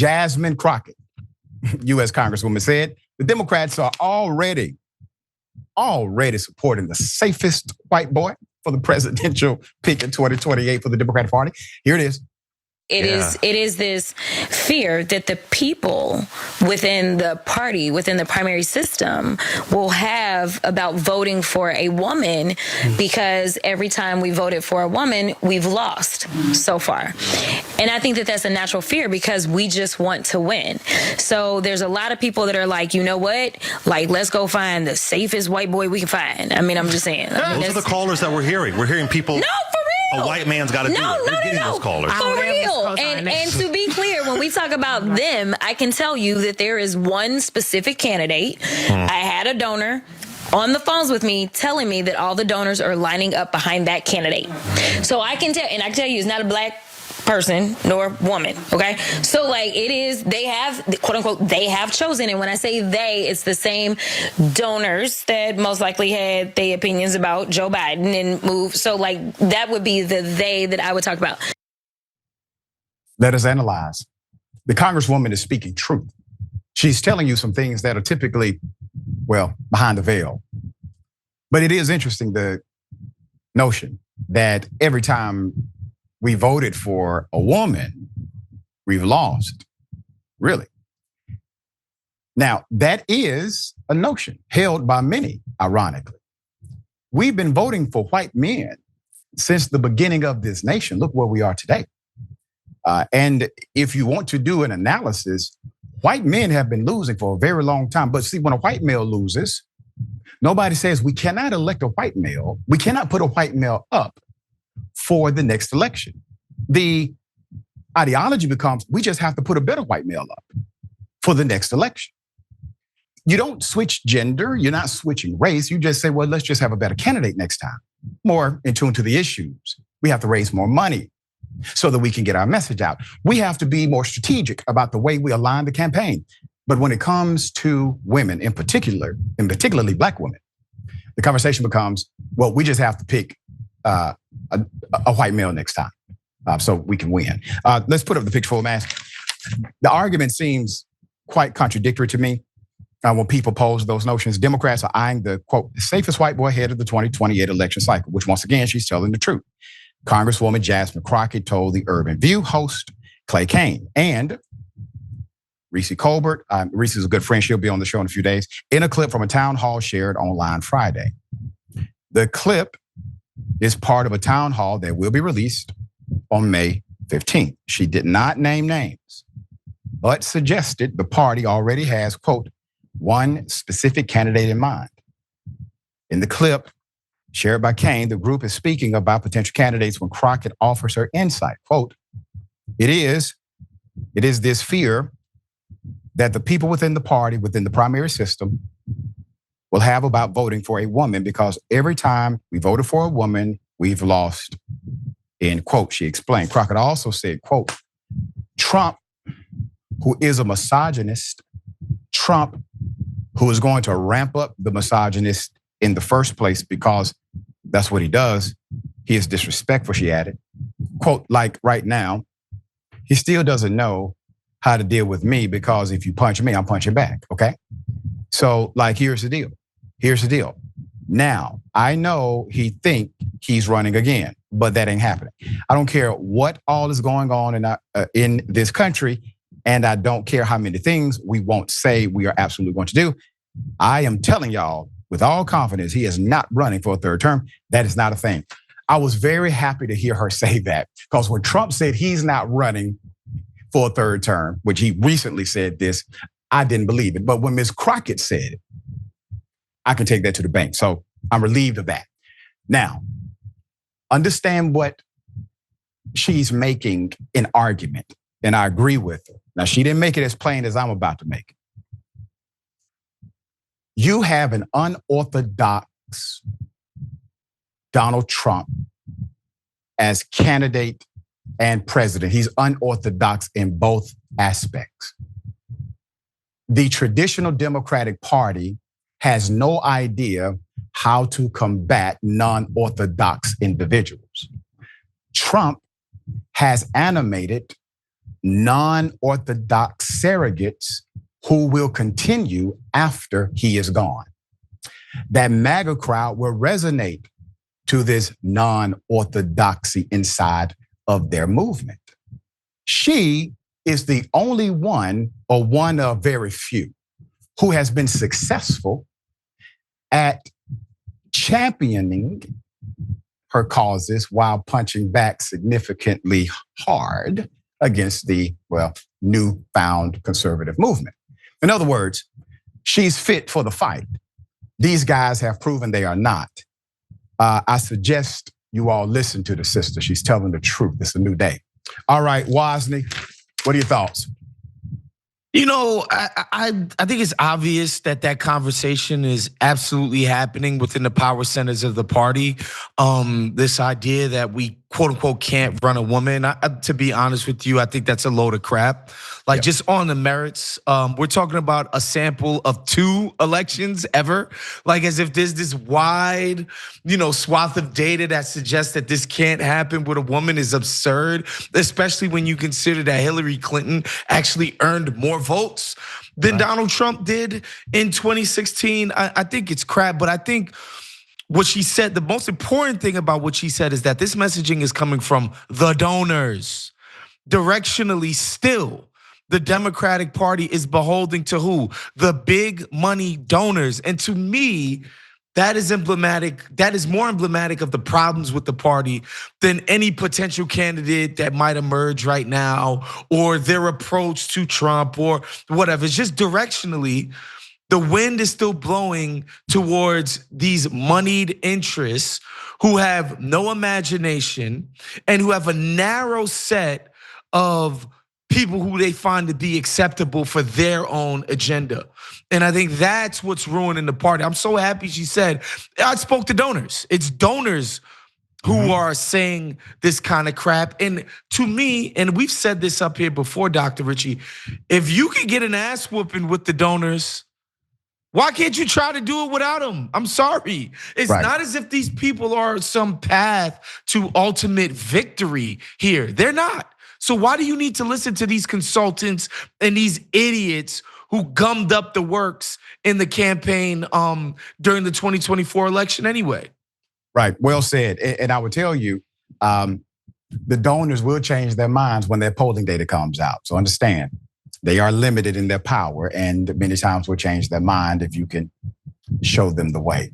Jasmine Crockett, U.S. Congresswoman, said the Democrats are already supporting the safest white boy for the presidential pick in 2028 for the Democratic Party. Here it is. It is this fear that the people within the party, within the primary system, will have about voting for a woman, because every time we voted for a woman, we've lost so far. And I think that that's a natural fear because we just want to win. So there's a lot of people that are like, you know what? Like, let's go find the safest white boy we can find. I mean, I'm just saying. Those are the callers that we're hearing. We're hearing people. No, for real. A white man's got to do it. We're getting those callers. For real. And to be clear, when we talk about them, I can tell you that there is one specific candidate. I had a donor on the phones with me telling me that all the donors are lining up behind that candidate. So I can tell, and I can tell you it's not a black person nor woman, okay? So like it is, they have, quote unquote, they have chosen. And when I say they, it's the same donors that most likely had their opinions about Joe Biden and move. So like that would be the they that I would talk about. Let us analyze. The Congresswoman is speaking truth. She's telling you some things that are typically, well, behind the veil. But it is interesting, the notion that every time we voted for a woman, we've lost. Really. Now, that is a notion held by many, ironically. We've been voting for white men since the beginning of this nation. Look where we are today. And if you want to do an analysis, white men have been losing for a very long time. But see, when a white male loses, nobody says we cannot elect a white male. We cannot put a white male up for the next election. The ideology becomes we just have to put a better white male up for the next election. You don't switch gender. You're not switching race. You just say, well, let's just have a better candidate next time. More in tune to the issues. We have to raise more money so that we can get our message out. We have to be more strategic about the way we align the campaign. But when it comes to women in particular, and particularly black women, the conversation becomes, well, we just have to pick a white male next time so we can win. Let's put up the picture full mask. The argument seems quite contradictory to me when people pose those notions. Democrats are eyeing the, quote, safest white boy ahead of the 2028 election cycle, which once again, she's telling the truth. Congresswoman Jasmine Crockett told the Urban View host Clay Kane and Richey Colbert. Reese is a good friend. She'll be on the show in a few days. In a clip from a town hall shared online Friday. The clip is part of a town hall that will be released on May 15th. She did not name names, but suggested the party already has, quote, one specific candidate in mind. In the clip shared by Kane, the group is speaking about potential candidates when Crockett offers her insight. Quote, it is this fear that the people within the party, within the primary system, will have about voting for a woman because every time we voted for a woman, we've lost, end quote, she explained. Crockett also said, quote, Trump, who is a misogynist, Trump, who is going to ramp up the misogynist in the first place because that's what he does. He is disrespectful, she added. Quote, like right now, he still doesn't know how to deal with me because if you punch me, I'm punching back, okay? So like, here's the deal. Now, I know he think he's running again, but that ain't happening. I don't care what all is going on in this country, and I don't care how many things we won't say we are absolutely going to do. I am telling y'all with all confidence, he is not running for a third term. That is not a thing. I was very happy to hear her say that because when Trump said he's not running for a third term, which he recently said this, I didn't believe it. But when Ms. Crockett said it, I can take that to the bank. So I'm relieved of that. Now, understand what she's making an argument, and I agree with her. Now, she didn't make it as plain as I'm about to make it. You have an unorthodox Donald Trump as candidate and president. He's unorthodox in both aspects. The traditional Democratic Party has no idea how to combat non-orthodox individuals. Trump has animated non-Orthodox surrogates who will continue after he is gone. That MAGA crowd will resonate to this non-Orthodoxy inside of their movement. She is the only one, or one of very few, who has been successful at championing her causes while punching back significantly hard against the, newfound conservative movement. In other words, she's fit for the fight. These guys have proven they are not. I suggest you all listen to the sister. She's telling the truth. It's a new day. All right, Wosny, what are your thoughts? You know, I think it's obvious that conversation is absolutely happening within the power centers of the party. This idea that we quote unquote can't run a woman. To be honest with you, I think that's a load of crap. Like, just on the merits, we're talking about a sample of 2 elections ever. Like, as if there's this wide, swath of data that suggests that this can't happen with a woman is absurd, especially when you consider that Hillary Clinton actually earned more votes than Donald Trump did in 2016. I think it's crap, but I think what she said, the most important thing about what she said is that this messaging is coming from the donors. Directionally still, the Democratic Party is beholden to who? The big money donors. And to me, that is emblematic. That is more emblematic of the problems with the party than any potential candidate that might emerge right now, or their approach to Trump or whatever. It's just directionally, the wind is still blowing towards these moneyed interests who have no imagination and who have a narrow set of people who they find to be acceptable for their own agenda. And I think that's what's ruining the party. I'm so happy she said, I spoke to donors. It's donors who are saying this kind of crap. And to me, and we've said this up here before, Dr. Richey, if you can get an ass whooping with the donors, why can't you try to do it without them? I'm sorry. It's not as if these people are some path to ultimate victory here. They're not. So why do you need to listen to these consultants and these idiots who gummed up the works in the campaign during the 2024 election anyway? Right, well said. And I would tell you, the donors will change their minds when their polling data comes out. So understand, they are limited in their power and many times will change their mind if you can show them the way.